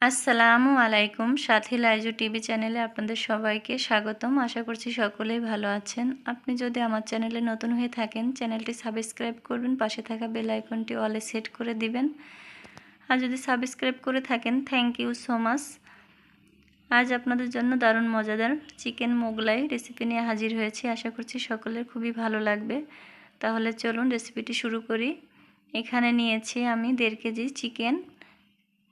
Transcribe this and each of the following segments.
আসসালামু আলাইকুম। সাথী লাইজু টিভি চ্যানেলে আপনাদের সবাইকে স্বাগতম। আশা করছি সকলেই ভালো আছেন। আপনি যদি আমার চ্যানেলে নতুন হয়ে থাকেন, চ্যানেলটি সাবস্ক্রাইব করবেন, পাশে থাকা বেল আইকনটি অলে সেট করে দিবেন। আর যদি সাবস্ক্রাইব করে থাকেন, থ্যাংক ইউ সো মাচ। আজ আপনাদের জন্য দারুণ মজাদার চিকেন মোগলাই রেসিপি নিয়ে হাজির হয়েছি। আশা করছি সকলের খুবই ভালো লাগবে। তাহলে চলুন রেসিপিটি শুরু করি। এখানে নিয়েছি আমি 1.5 কেজি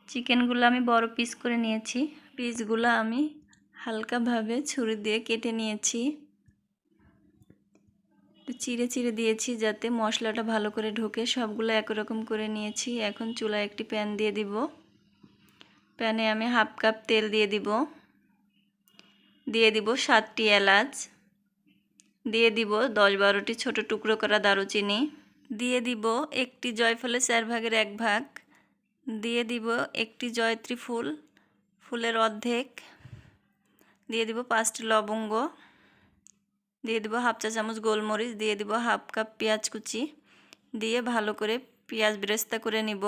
চিকেনগুলো আমি বড় পিস করে নিয়েছি। পিসগুলো আমি হালকাভাবে ছুরি দিয়ে কেটে নিয়েছি, চিড়ে চিড়ে দিয়েছি যাতে মশলাটা ভালো করে ঢোকে। সবগুলো একই রকম করে নিয়েছি। এখন চুলায় একটি প্যান দিয়ে দিব। প্যানে আমি 1/2 কাপ তেল দিয়ে দিব। 7টি এলাচ, দিয়ে দিব 10-12টি ছোট টুকরো করা দারুচিনি, দিয়ে দিব একটি জয়ফলের 4 ভাগের 1 ভাগ, দিয়ে দিব একটি জয়ত্রী ফুলের অর্ধেক, দিয়ে দিব 5টি লবঙ্গ, দিয়ে দিব 1/2 চা চামচ গোলমরিচ, দিয়ে দিব 1/2 কাপ পেঁয়াজ কুচি, দিয়ে ভালো করে পেঁয়াজ বেরেস্তা করে নিব।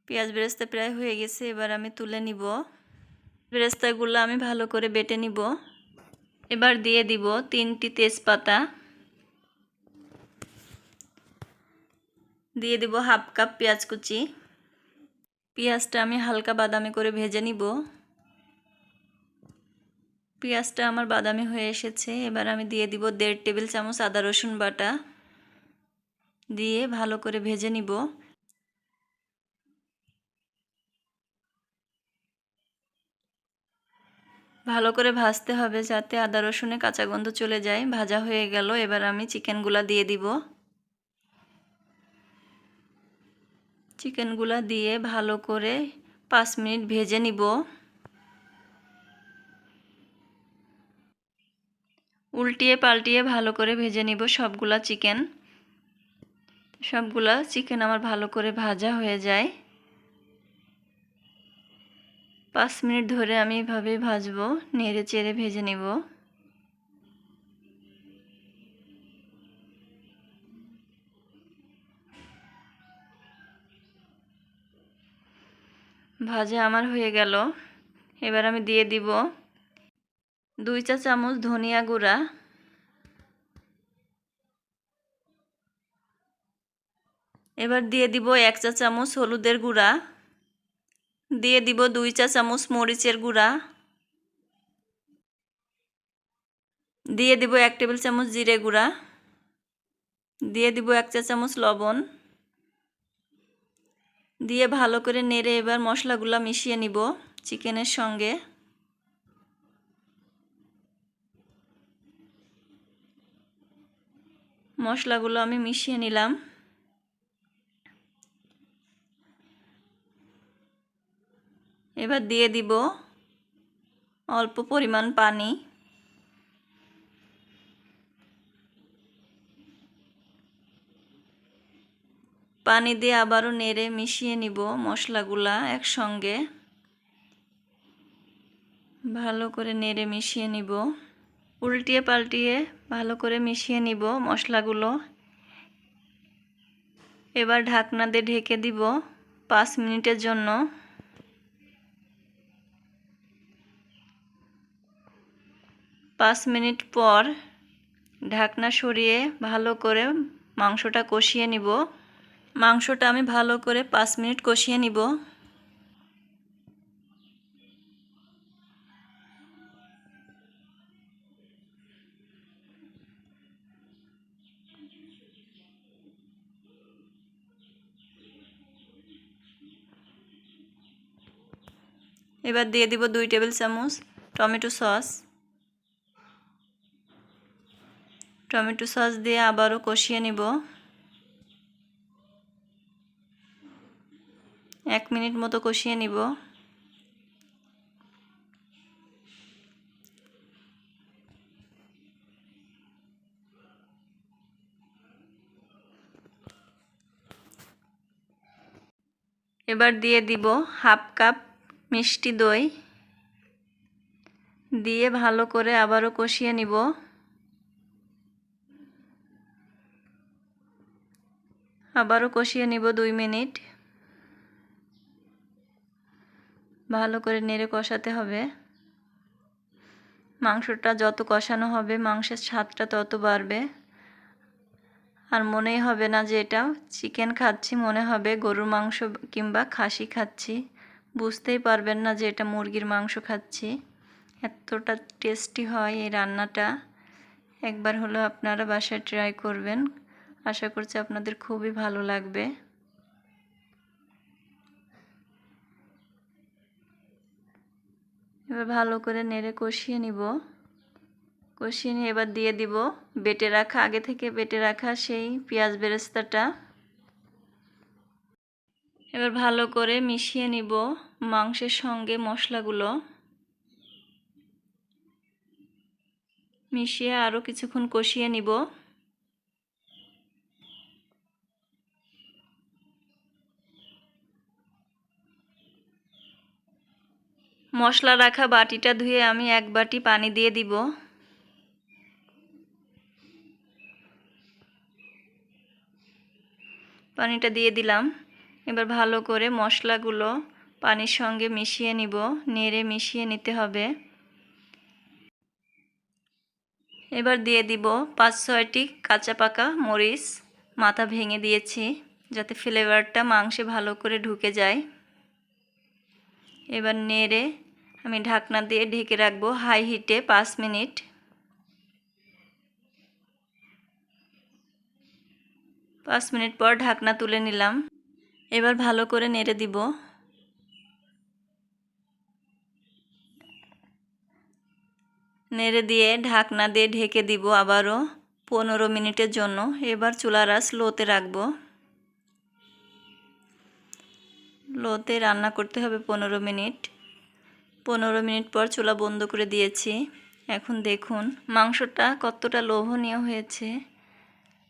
পেঁয়াজ বেরেস্তা প্রায় হয়ে গেছে, এবার আমি তুলে নিব। বেরেস্তাগুলো আমি ভালো করে বেটে নিব। এবার দিয়ে দিব 3টি তেজপাতা, দিয়ে দিব 1/2 কাপ পেঁয়াজ কুচি। পেঁয়াজটা আমি হালকা বাদামি করে ভেজে নিব। পেঁয়াজটা আমার বাদামি হয়ে এসেছে। এবার আমি দিয়ে দিব 1.5 টেবিল চামচ আদা রসুন বাটা, দিয়ে ভালো করে ভেজে নিব। ভালো করে ভাজতে হবে যাতে আদা রসুনে কাঁচা গন্ধ চলে যায়। ভাজা হয়ে গেল, এবার আমি চিকেনগুলা দিয়ে দিব। চিকেনগুলা দিয়ে ভালো করে 5 মিনিট ভেজে নিব। উল্টিয়ে পাল্টিয়ে ভালো করে ভেজে নিব সবগুলা চিকেন আমার ভালো করে ভাজা হয়ে যায়। 5 মিনিট ধরে আমি এভাবে ভাজবো, নেড়ে চেড়ে ভেজে নিব। ভাজা আমার হয়ে গেল। এবার আমি দিয়ে দিব 2 চা চামচ ধনিয়া গুঁড়া, এবার দিয়ে দিব 1 চা চামচ হলুদের গুঁড়া, দিয়ে দিব 2 চা চামচ মরিচের গুঁড়া, দিয়ে দিব 1 টেবিল চামচ জিরে গুঁড়া, দিয়ে দিব 1 চা চামচ লবণ, দিয়ে ভালো করে নেড়ে এবার মশলাগুলো মিশিয়ে নিব চিকেনের সঙ্গে। মশলাগুলো আমি মিশিয়ে নিলাম। এবার দিয়ে দিব অল্প পরিমাণ পানি, পানি দিয়ে আবারও নেড়ে মিশিয়ে নিব মশলাগুলা একসঙ্গে। ভালো করে নেড়ে মিশিয়ে নিব, উল্টিয়ে পাল্টিয়ে ভালো করে মিশিয়ে নিব মশলাগুলো। এবার ঢাকনা দিয়ে ঢেকে দিব 5 মিনিটের জন্য। 5 মিনিট পর ঢাকনা সরিয়ে ভালো করে মাংসটা কষিয়ে নিব। মাংসটা আমি ভালো করে 5 মিনিট কষিয়ে নিব। এবার দিয়ে দিব 2 টেবিল চামচ টমেটো সস দিয়ে আবারও কষিয়ে নিব। 1 মিনিট মতো কষিয়ে নিব। এবার দিয়ে দিব 1/2 কাপ মিষ্টি দই, দিয়ে ভালো করে আবারও কষিয়ে নিব। আবারও কষিয়ে নিব 2 মিনিট। ভালো করে নেড়ে কষাতে হবে। মাংসটা যত কষানো হবে মাংসের স্বাদটা তত বাড়বে। আর মনেই হবে না যে এটা চিকেন খাচ্ছি, মনে হবে গরুর মাংস কিংবা খাসি খাচ্ছি। বুঝতেই পারবেন না যে এটা মুরগির মাংস খাচ্ছি। এতটা টেস্টি হয় এই রান্নাটা। একবার হলো আপনারা বাসায় ট্রাই করবেন। আশা করছি আপনাদের খুবই ভালো লাগবে। এবার ভালো করে নেড়ে কষিয়ে নিব। কষিয়ে নিয়ে এবার দিয়ে দিব আগে থেকে বেটে রাখা সেই পেঁয়াজ বেরেস্তাটা। এবার ভালো করে মিশিয়ে নিব মাংসের সঙ্গে মশলাগুলো। মিশিয়ে আরও কিছুক্ষণ কষিয়ে নিব। মশলা রাখা বাটিটা ধুয়ে আমি 1 বাটি পানি দিয়ে দিব। পানিটা দিয়ে দিলাম। এবার ভালো করে মশলাগুলো পানির সঙ্গে মিশিয়ে নিব। নেড়ে মিশিয়ে নিতে হবে। এবার দিয়ে দিব 5-6টি কাঁচা পাকা মরিচ মাথা ভেঙে দিয়েছি, যাতে ফ্লেভারটা মাংসে ভালো করে ঢুকে যায়। এবার নেড়ে আমি ঢাকনা দিয়ে ঢেকে রাখবো হাই হিটে 5 মিনিট। 5 মিনিট পর ঢাকনা তুলে নিলাম। এবার ভালো করে নেড়ে দিব। নেড়ে দিয়ে ঢাকনা দিয়ে ঢেকে দিব আবারও 15 মিনিটের জন্য। এবার চুলার আঁচ লোতে রাখবো। লোতে রান্না করতে হবে 15 মিনিট। 15 মিনিট পর চুলা বন্ধ করে দিয়েছি। এখন দেখুন মাংসটা কতটা লোভনীয় হয়েছে।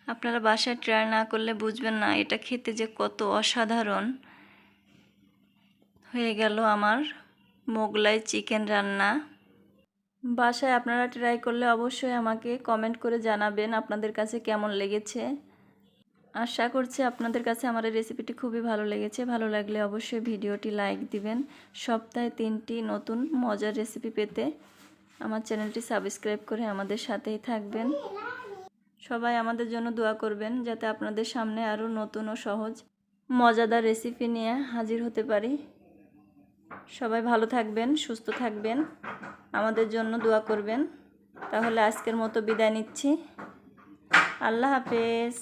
আপনারা বাসায় ট্রাই না করলে বুঝবেন না এটা খেতে যে কত অসাধারণ। হয়ে গেল আমার মোগলাই চিকেন রান্না। বাসায় আপনারা ট্রাই করলে অবশ্যই আমাকে কমেন্ট করে জানাবেন আপনাদের কাছে কেমন লেগেছে। আশা করছি আপনাদের কাছে আমার এই রেসিপিটি খুবই ভালো লেগেছে। ভালো লাগলে অবশ্যই ভিডিওটি লাইক দিবেন। সপ্তাহে 3টি নতুন মজার রেসিপি পেতে আমার চ্যানেলটি সাবস্ক্রাইব করে আমাদের সাথেই থাকবেন। সবাই আমাদের জন্য দোয়া করবেন যাতে আপনাদের সামনে আরও নতুন ও সহজ মজাদার রেসিপি নিয়ে হাজির হতে পারি। সবাই ভালো থাকবেন, সুস্থ থাকবেন, আমাদের জন্য দোয়া করবেন। তাহলে আজকের মতো বিদায় নিচ্ছি। আল্লাহ হাফেজ।